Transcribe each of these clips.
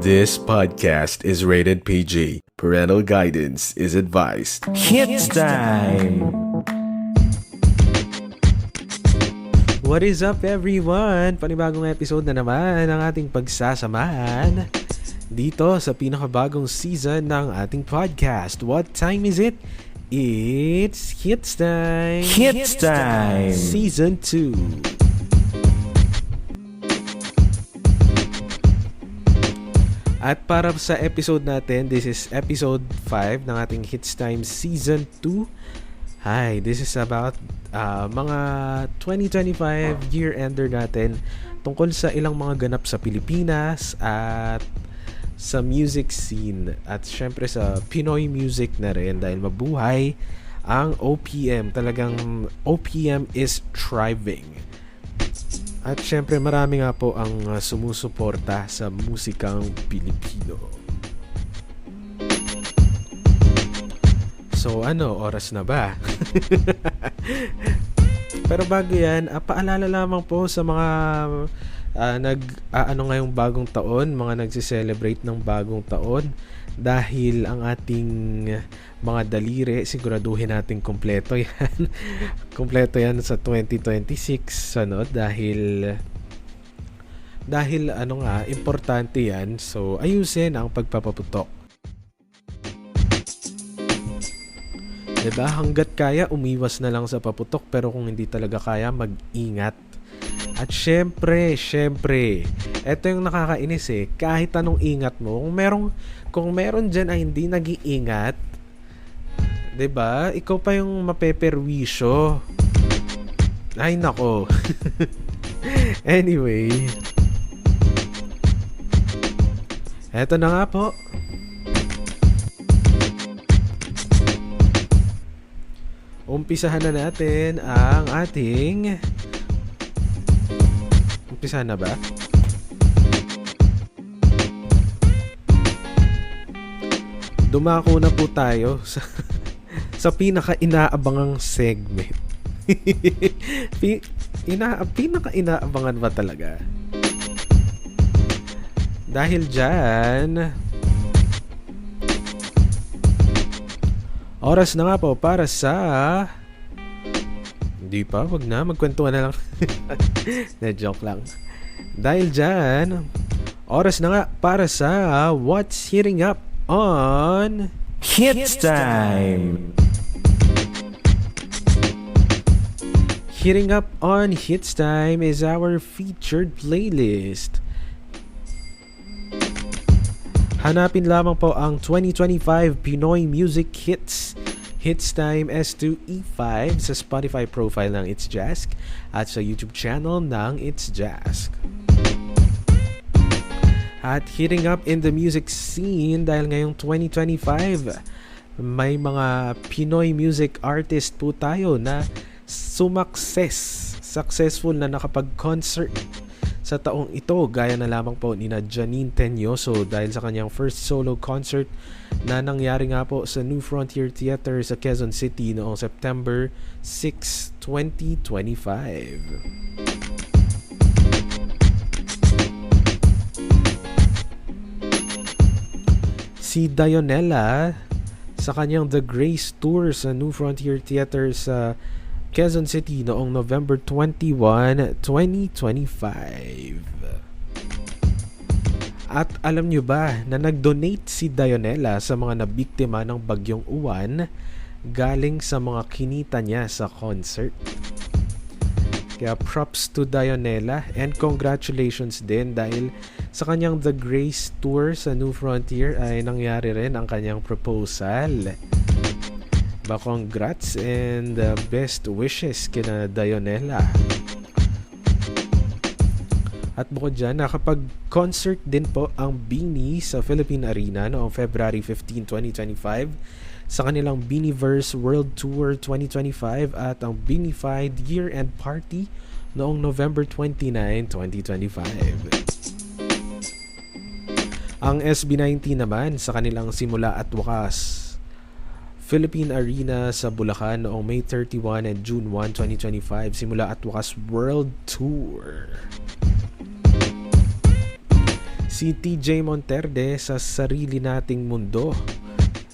This podcast is rated PG. Parental guidance is advised. Hits time! What is up everyone? Panibagong episode na naman ng ating pagsasamahan dito sa pinakabagong season ng ating podcast. What time is it? It's Hits Time! Hits Time! Season 2. At para sa episode natin, this is episode 5 ng ating Hits Time Season 2. Hi, this is about mga 2025 year-ender natin tungkol sa ilang mga ganap sa Pilipinas at sa music scene at syempre sa Pinoy music na rin dahil mabuhay ang OPM. Talagang OPM is thriving. At syempre marami nga po ang sumusuporta sa musikang Pilipino. So oras na ba? Pero bago yan, paalala lamang po sa mga ngayong bagong taon, mga nagsi-celebrate ng bagong taon, dahil ang ating mga daliri, siguraduhin natin kompleto yan. Kompleto yan sa 2026, dahil importante yan. So ayusin ang pagpapaputok. Diba? Hanggat kaya, umiwas na lang sa paputok, pero kung hindi talaga kaya, mag-ingat. At syempre, eto yung nakakainis kahit anong ingat mo, kung meron dyan ay hindi nag-iingat, diba? Ikaw pa yung mapeperwisyo. Ay nako. Anyway, eto na nga po. Umpisahan na natin ang ating... Umpisahan na ba? Dumako na po tayo sa pinaka-inaabangang segment. Pinaka-inaabangan ba talaga? Dahil dyan, oras na nga po para sa... Hindi pa, wag na, magkwentuhan na lang. Na-joke lang. Dahil dyan, oras na nga para sa What's Heating Up on Hits Time! Heating Up on Hits Time is our featured playlist. Hanapin lamang po ang 2025 Pinoy Music Hits Hits Time S2E5 sa Spotify profile ng It's Jask at sa YouTube channel ng It's Jask. At hitting up in the music scene dahil ngayong 2025 may mga Pinoy music artist po tayo na successful na nakapag-concert sa taong ito, gaya na lamang po ni Janine Tenyoso dahil sa kanyang first solo concert na nangyari nga po sa New Frontier Theater sa Quezon City noong September 6, 2025. Si Dionella sa kanyang The Grace Tour sa New Frontier Theater sa Quezon City noong November 21, 2025. At alam nyo ba na nag-donate si Dionella sa mga nabiktima ng Bagyong Uwan galing sa mga kinita niya sa concert? Kaya props to Dionella and congratulations din dahil sa kanyang The Grace Tour sa New Frontier ay nangyari rin ang kanyang proposal. Congrats and best wishes kina Dionella. At bukod dyan, nakapag-concert din po ang BINI sa Philippine Arena noong February 15, 2025 sa kanilang BINIverse World Tour 2025 at ang BINIfied Year-End Party noong November 29, 2025. Ang SB19 naman sa kanilang Simula at Wakas Philippine Arena sa Bulacan noong May 31 and June 1, 2025, Simula at Wakas World Tour. si TJ Monterde sa Sarili Nating Mundo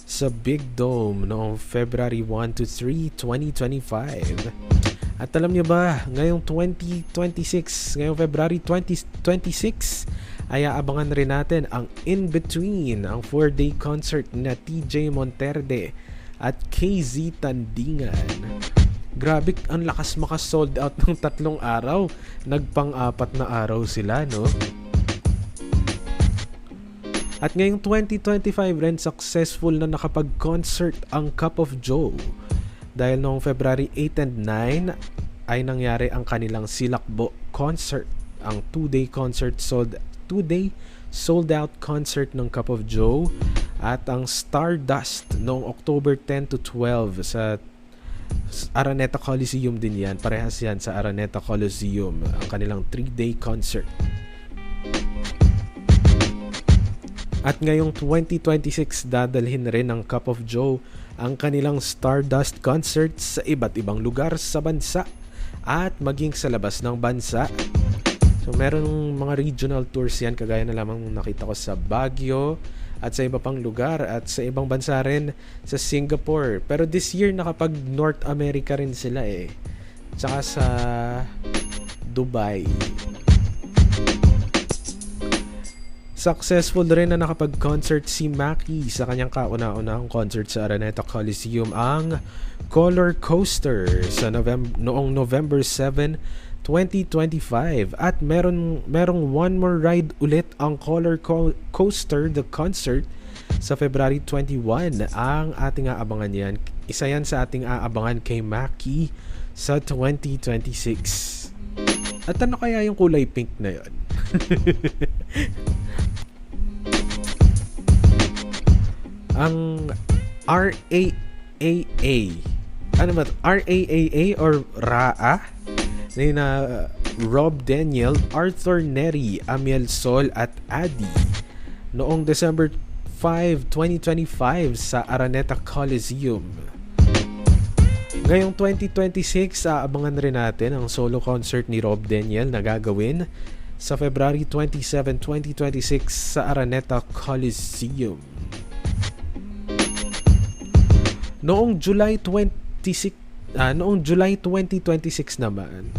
sa Big Dome noong February 1 to 3, 2025. At alam niyo ba, ngayong 2026, ngayong February 2026, ay aabangan rin natin ang In Between, ang 4-day concert na TJ Monterde at KZ Tandingan. Grabe, ang lakas maka-sold out ng 3 araw. Nagpang-4 na araw sila, no? At ngayong 2025 rin, successful na nakapag-concert ang Cup of Joe. Dahil noong February 8 and 9 ay nangyari ang kanilang Silakbo concert. Ang 2-day sold out concert ng Cup of Joe. At ang Stardust noong October 10 to 12 sa Araneta Coliseum din yan. Parehas yan sa Araneta Coliseum. Ang kanilang 3-day concert. At ngayong 2026, dadalhin rin ng Cup of Joe ang kanilang Stardust concert sa iba't ibang lugar sa bansa at maging sa labas ng bansa. So meron mga regional tours yan, kagaya na lamang nakita ko sa Baguio at sa iba pang lugar at sa ibang bansa rin sa Singapore. Pero this year nakapag North America rin sila tsaka sa Dubai. Successful rin na nakapag-concert si Maki sa kanyang kauna-unahang concert sa Araneta Coliseum, ang Color Coaster sa noong November 7, 2025. At merong one more ride ulit ang Color Coaster, the concert, sa February 21. Ang ating aabangan yan. Isa yan sa ating aabangan kay Maki sa 2026. At ano kaya yung kulay pink na yun? Ang RAAA. Ano ba? RAAA or RAA? Na Rob Daniel, Arthur Neri, Amiel Sol at Adi noong December 5, 2025 sa Araneta Coliseum. Ngayong 2026, aabangan rin natin ang solo concert ni Rob Daniel na gagawin sa February 27, 2026 sa Araneta Coliseum. Noong July 2026 naman.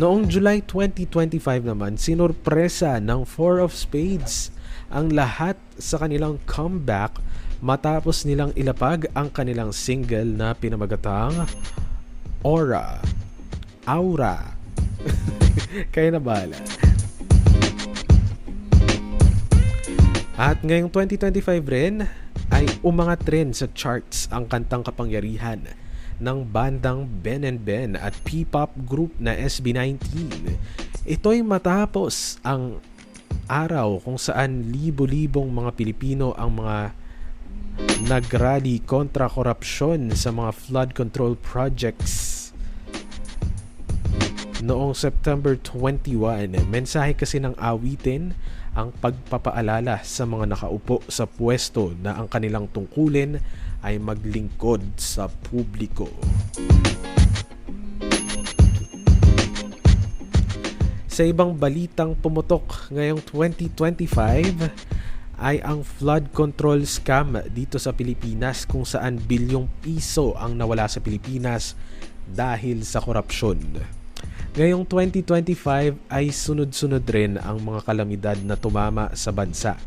Noong July 2025 naman, sinurpresa ng Four of Spades ang lahat sa kanilang comeback matapos nilang ilapag ang kanilang single na pinamagatang Aura. Kaya na bahala. At ngayong 2025 rin ay umangat rin sa charts ang kantang Kapangyarihan ng bandang Ben and Ben at P-pop group na SB19. Ito'y matapos ang araw kung saan libo-libong mga Pilipino ang mga nagrally kontra korupsyon sa mga flood control projects. Noong September 21, mensahe kasi ng awitin ang pagpapaalala sa mga nakaupo sa pwesto na ang kanilang tungkulin ay maglingkod sa publiko. Sa ibang balitang pumutok ngayong 2025 ay ang flood control scam dito sa Pilipinas, kung saan bilyong piso ang nawala sa Pilipinas dahil sa korupsyon. Ngayong 2025 ay sunod-sunod rin ang mga kalamidad na tumama sa bansa,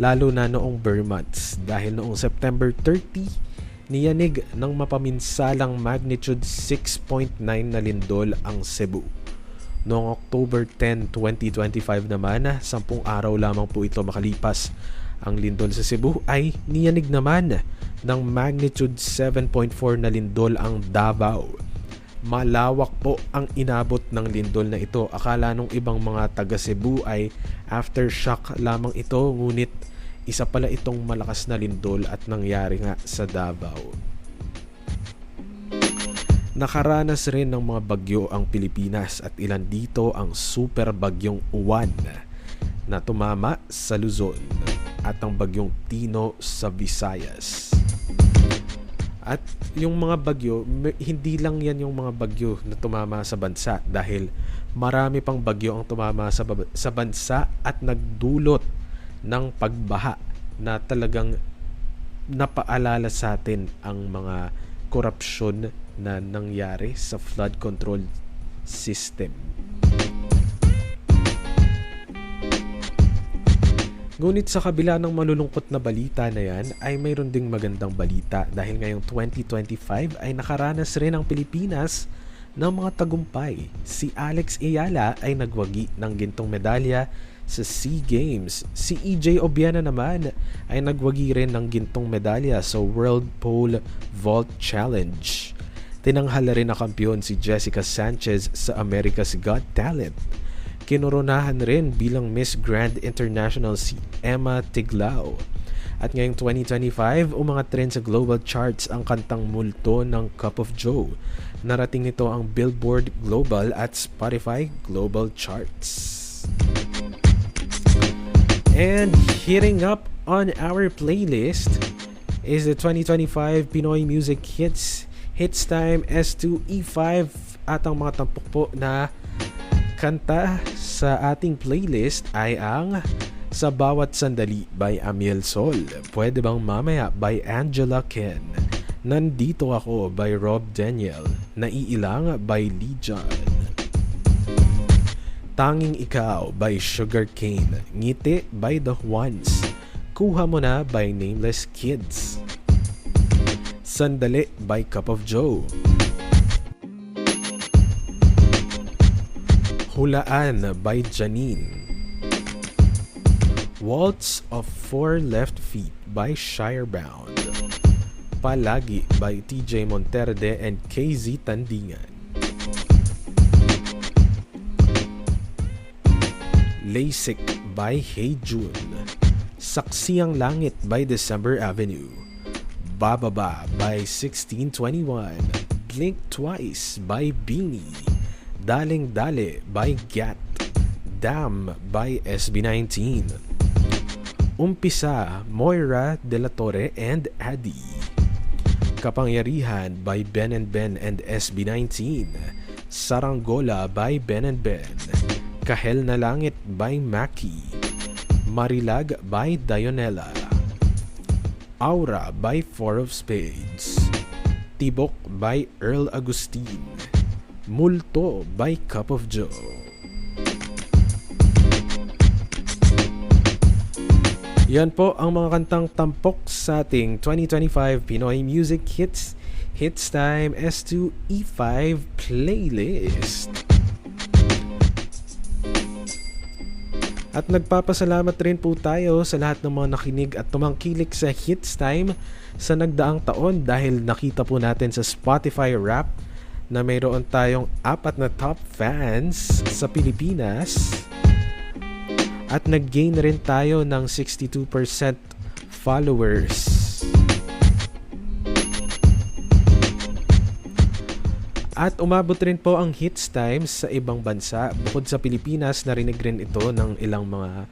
lalo na noong Burr months, dahil noong September 30, niyanig ng mapaminsalang magnitude 6.9 na lindol ang Cebu. Noong October 10, 2025 naman, 10 araw lamang po ito makalipas ang lindol sa Cebu, ay niyanig naman ng magnitude 7.4 na lindol ang Davao. Malawak po ang inabot ng lindol na ito. Akala nung ibang mga taga Cebu ay aftershock lamang ito, ngunit isa pala itong malakas na lindol at nangyari nga sa Davao. Nakaranas rin ng mga bagyo ang Pilipinas at ilan dito ang super bagyong Uwan na tumama sa Luzon at ang bagyong Tino sa Visayas. At yung mga bagyo, hindi lang yan yung mga bagyo na tumama sa bansa, dahil marami pang bagyo ang tumama sa bansa at nagdulot ng pagbaha na talagang napaalala sa atin ang mga korupsyon na nangyari sa flood control system. Ngunit sa kabila ng malulungkot na balita na yan, ay mayroon ding magandang balita dahil ngayong 2025 ay nakaranas rin ang Pilipinas ng mga tagumpay. Si Alex Ayala ay nagwagi ng gintong medalya sa SEA Games. Si EJ Obiena naman ay nagwagi rin ng gintong medalya sa World Pole Vault Challenge. Tinanghala rin na kampiyon si Jessica Sanchez sa America's Got Talent. Kinoronahan rin bilang Miss Grand International si Emma Tiglao. At ngayong 2025, umangat rin sa global charts ang kantang Multo ng Cup of Joe. Narating nito ang Billboard Global at Spotify Global Charts. And hitting up on our playlist is the 2025 Pinoy Music Hits Time S2E5 at ang mga tampok po na kanta sa ating playlist ay ang Sa Bawat Sandali by Amiel Sol, Pwede Bang Mamaya by Angela Ken, Nandito Ako by Rob Daniel, Naiilang by Lee John, Tanging Ikaw by Sugar Cane, Ngiti by The Juans, Kuha Mo Na by Nameless Kids, Sandali by Cup of Joe, Hulaan by Janine, Waltz of Four Left Feet by Shirebound, Palagi by TJ Monterde and KZ Tandingan, Lasik by Hey June, Saksiang Langit by December Avenue, Bababa by 1621, Blink Twice by Beanie, Daling Dale by Gat, Dam by SB19, Umpisa, Moira De La Torre and Addy, Kapangyarihan by Ben and Ben and SB19, Saranggola by Ben and Ben, Kahel na Langit by Maki, Marilag by Dionela, Aura by Four of Spades, Tibok by Earl Agustin, Multo by Cup of Joe. Yan po ang mga kantang tampok sa ating 2025 Pinoy Music Hits Time S2E5 playlist. At nagpapasalamat rin po tayo sa lahat ng mga nakinig at tumangkilik sa Hits Time sa nagdaang taon dahil nakita po natin sa Spotify Wrap na mayroon tayong 4 na top fans sa Pilipinas. At nag-gain rin tayo ng 62% followers. At umabot rin po ang Hits Time sa ibang bansa. Bukod sa Pilipinas, narinig rin ito ng ilang mga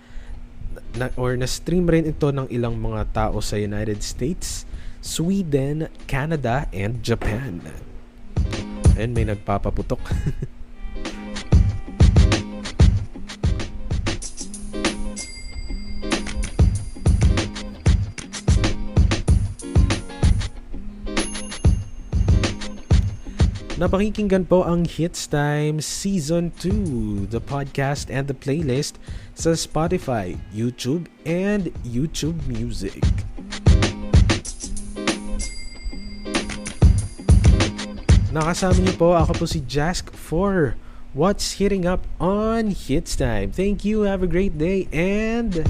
na-stream rin ito ng ilang mga tao sa United States, Sweden, Canada, and Japan. Ayun, may nagpapaputok. Napakinggan po ang Hits Time Season 2, the podcast and the playlist sa Spotify, YouTube, and YouTube Music. Nakasama niyo po, ako po si Jask for What's Hitting Up on Hits Time. Thank you, have a great day, and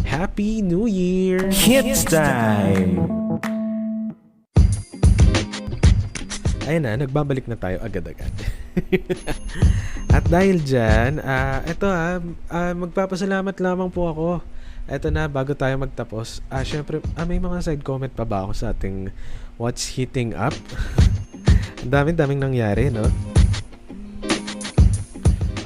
Happy New Year! Hits Time! Ayun na, nagbabalik na tayo agad-agad. At dahil dyan, magpapasalamat lamang po ako. Eto na, bago tayo magtapos. Syempre, may mga side comment pa ba ako sa ating What's Hitting Up? Ang daming nangyari, no?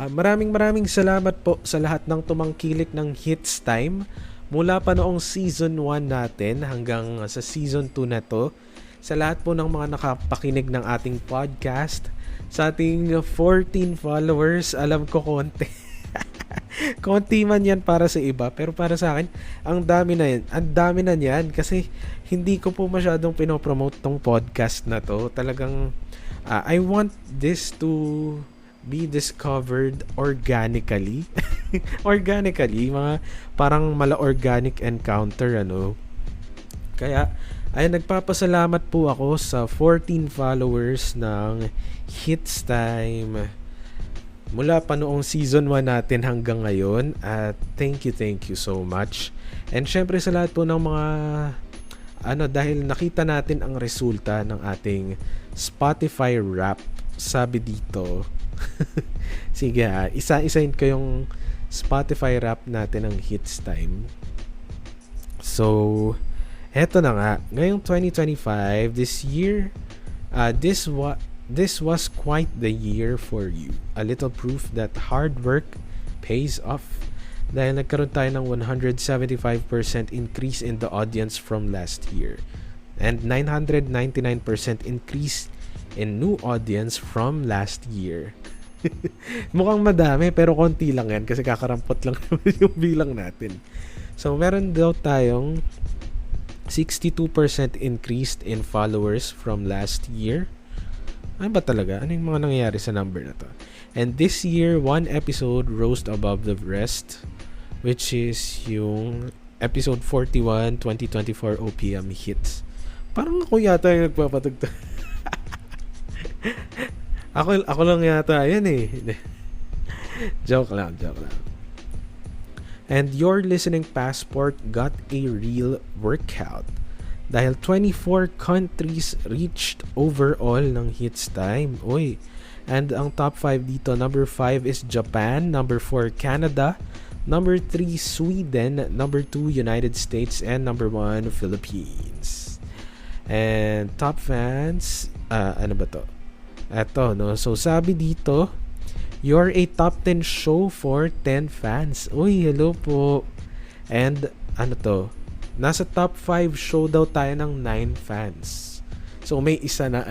Maraming salamat po sa lahat ng tumangkilik ng Hits Time. Mula pa noong Season 1 natin hanggang sa Season 2 na to. Sa lahat po ng mga nakapakinig ng ating podcast, sa ating 14 followers. Alam ko konti. Konti man yan para sa iba, pero para sa akin, ang dami na yan. Ang dami na yan kasi hindi ko po masyadong pinopromote tong podcast na to. Talagang I want this to be discovered organically. Organically, mga parang mala-organic encounter, ano. Kaya, ay nagpapasalamat po ako sa 14 followers ng Hits Time mula pa noong season 1 natin hanggang ngayon. At thank you so much. And syempre sa lahat po ng mga dahil nakita natin ang resulta ng ating Spotify Wrap. Sabi dito sige isa-isahin ko yung Spotify Wrap natin ng Hits Time. So eto na nga, ngayong 2025, this year, this was quite the year for you. A little proof that hard work pays off. Dahil nagkaroon tayo ng 175% increase in the audience from last year. And 999% increase in new audience from last year. Mukhang madami, pero konti lang yan kasi kakarampot lang naman yung bilang natin. So, meron daw tayong 62% increased in followers from last year. Ano ba talaga? Ano yung mga nangyayari sa number na to? And this year, one episode rose above the rest, which is yung episode 41, 2024 OPM Hits. Parang ako yata yung nagpapatugtog. ako lang yata yan eh. Joke lang. And your listening passport got a real workout. Dahil 24 countries reached overall ng Hits Time. Uy. And ang top 5 dito, number 5 is Japan, number 4 Canada, number 3 Sweden, number 2 United States, and number 1 Philippines. And top fans, ano ba to? Eto, no? So sabi dito, you're a top 10 show for 10 fans. Uy, hello po. And ano to? Nasa top 5 show daw tayo ng 9 fans. So may isa na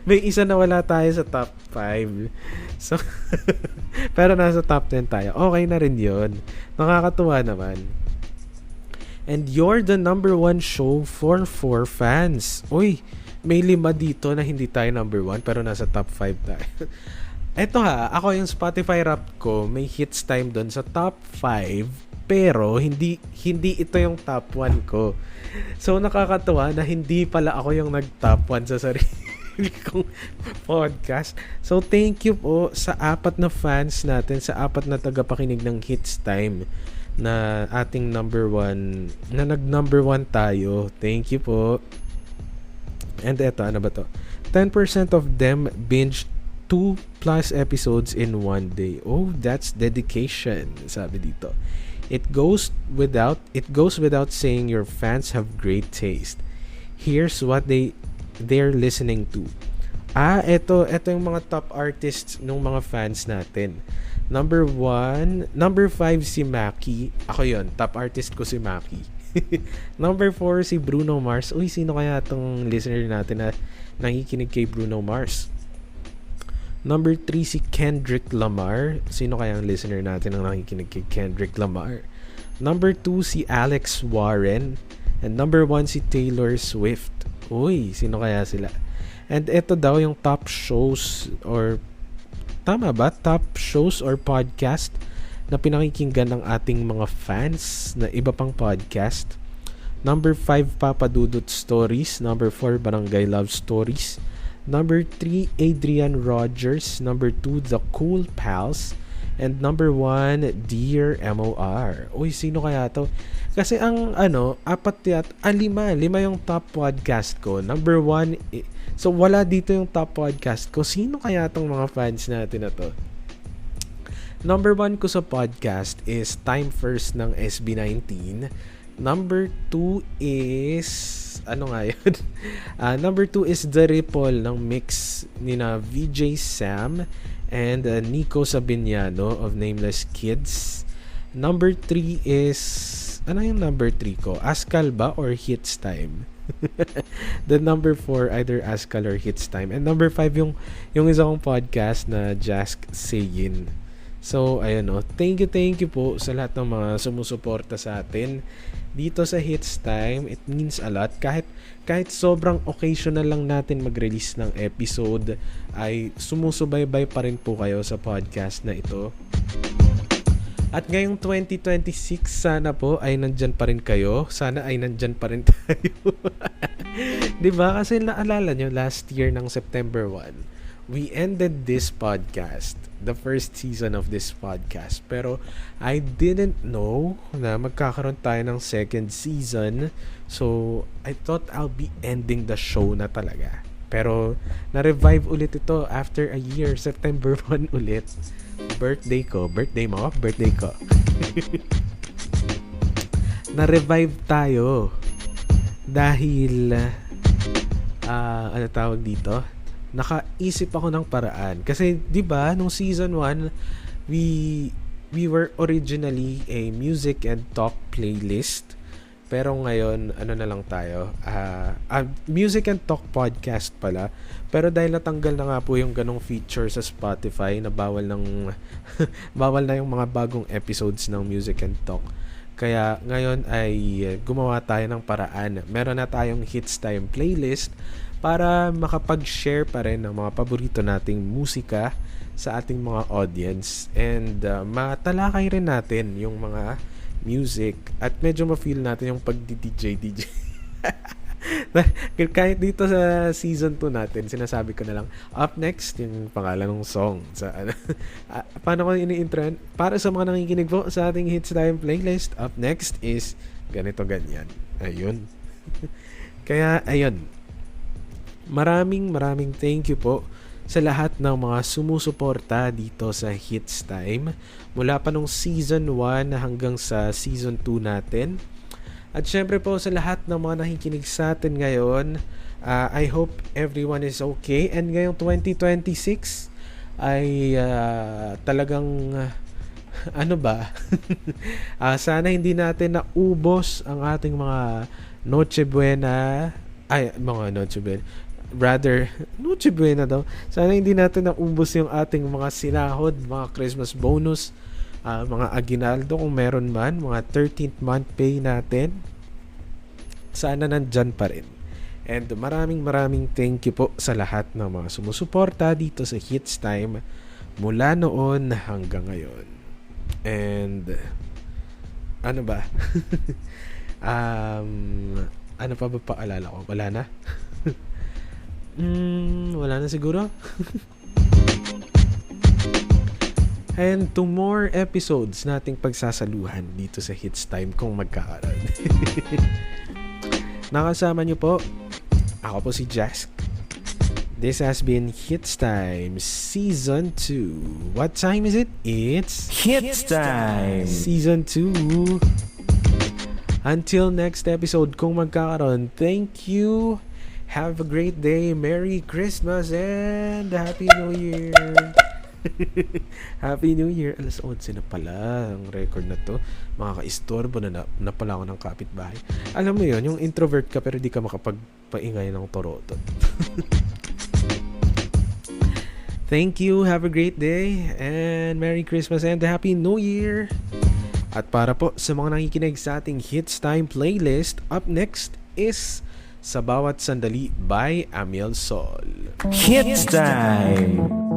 may isa na wala tayo sa top 5. So pero nasa top 10 tayo. Okay na rin 'yon. Nakakatuwa naman. And you're the number 1 show for 4 fans. Uy, may 5 dito na hindi tayo number 1 pero nasa top 5 tayo. Eto ako yung Spotify Wrap ko, may Hits Time doon sa top 5. Pero hindi ito yung top 1 ko. So nakakatuwa na hindi pala ako yung nag-top 1 sa sarili kong podcast. So thank you po sa 4 na fans natin, sa 4 na tagapakinig ng Hits Time na ating number 1, na nag-number 1 tayo. Thank you po. And eto, ano ba to? 10% of them binged 2+ episodes in one day. Oh, that's dedication, sabi dito. It goes without saying your fans have great taste. Here's what they're listening to. Ito yung mga top artists ng mga fans natin. Number 5 si Maki. Ako yon, top artist ko si Maki. Number 4 si Bruno Mars. Uy, sino kaya tong listener natin na nakikinig kay Bruno Mars? Number 3 si Kendrick Lamar. Sino kaya ang listener natin ang nakikinig kay Kendrick Lamar? Number 2 si Alex Warren. And number 1 si Taylor Swift. Uy, sino kaya sila? And ito daw yung top shows or tama ba? Top shows or podcast na pinakikinggan ng ating mga fans na iba pang podcast. Number 5 Papa Dudut Stories. Number 4 Barangay Love Stories. Number 3, Adrian Rogers. Number 2, The Cool Pals. And number 1, Dear MOR. Uy, sino kaya to? Kasi ang 5 yung top podcast ko. Number 1, so wala dito yung top podcast ko. Sino kaya tong mga fans natin na to? Number 1 ko sa podcast is Time First ng SB19. Number 2 is yun? Number 2 is The Ripple ng mix nina VJ Sam and Nico Sabiniano of Nameless Kids. Number 3 is yung number 3 ko? Askal ba or Hits Time? The number 4, either Askal or Hits Time. And number 5, yung isa kong podcast na Jask Sayin. So, ayun o. Thank you po sa lahat ng mga sumusuporta sa atin dito sa Hits Time. It means a lot. Kahit sobrang occasional lang natin mag-release ng episode, ay sumusubaybay pa rin po kayo sa podcast na ito. At ngayong 2026, sana po ay nandyan pa rin kayo. Sana ay nandyan pa rin tayo. Diba? Kasi naalala nyo, last year ng September 1, we ended this podcast, the first season of this podcast. Pero I didn't know na magkakaroon tayo ng second season. So, I thought I'll be ending the show na talaga. Pero, na-revive ulit ito after a year, September 1 ulit. Birthday ko. Na-revive tayo dahil ano tawag dito? Nakaisip ako ng paraan. Kasi 'di ba nung season 1 we were originally a music and talk playlist. Pero ngayon, ano na lang tayo, music and talk podcast pala. Pero dahil natanggal na nga po yung ganong feature sa Spotify na bawal na yung mga bagong episodes ng music and talk. Kaya ngayon ay gumawa tayo ng paraan. Meron na tayong Hits Time playlist para makapag-share pa rin ng mga paborito nating musika sa ating mga audience. And matalakay rin natin yung mga music at medyo ma-feel natin yung pag-DJ. Kahit dito sa season 2 natin, sinasabi ko na lang, up next, yung pangalan ng song. Paano ko ini-intro? Para sa mga nakikinig po sa ating Hits Time playlist, up next is ganito, ganyan. Ayun. Kaya, ayun. Maraming thank you po sa lahat ng mga sumusuporta dito sa Hits Time. Mula pa nung season 1 hanggang sa season 2 natin. At syempre po sa lahat ng mga nakikinig sa atin ngayon, I hope everyone is okay. And ngayong 2026 ay talagang ano ba? Sana hindi natin naubos ang ating mga Noche Buena. Noche Buena daw. Sana hindi natin naubos yung ating mga sinahod, mga Christmas bonus, mga aginaldo kung meron man, mga 13th month pay natin. Sana nandyan pa rin. And maraming thank you po sa lahat ng mga sumusuporta dito sa Hits Time mula noon hanggang ngayon. And ano ba? Ano pa ba paalala ko? Wala na? Wala na siguro. And 2 more episodes nating pagsasaluhan dito sa Hits Time kung magkakaroon. Nakasama nyo po, ako po si Jask. This has been Hits Time Season 2. What time is it? It's Hits Time Season 2. Until next episode kung magkakaroon, thank you. Have a great day. Merry Christmas and Happy New Year. Happy New Year. Alas 11 na pala ang record na to. Makaka-istorbo na pala ako ng kapitbahay. Alam mo yon, yung introvert ka pero di ka makapagpaingay ng torotot. Thank you. Have a great day and Merry Christmas and Happy New Year. At para po sa mga nakikinig sa ating Hits Time playlist, up next is Sa Bawat Sandali by Amiel Sol. Hits Time.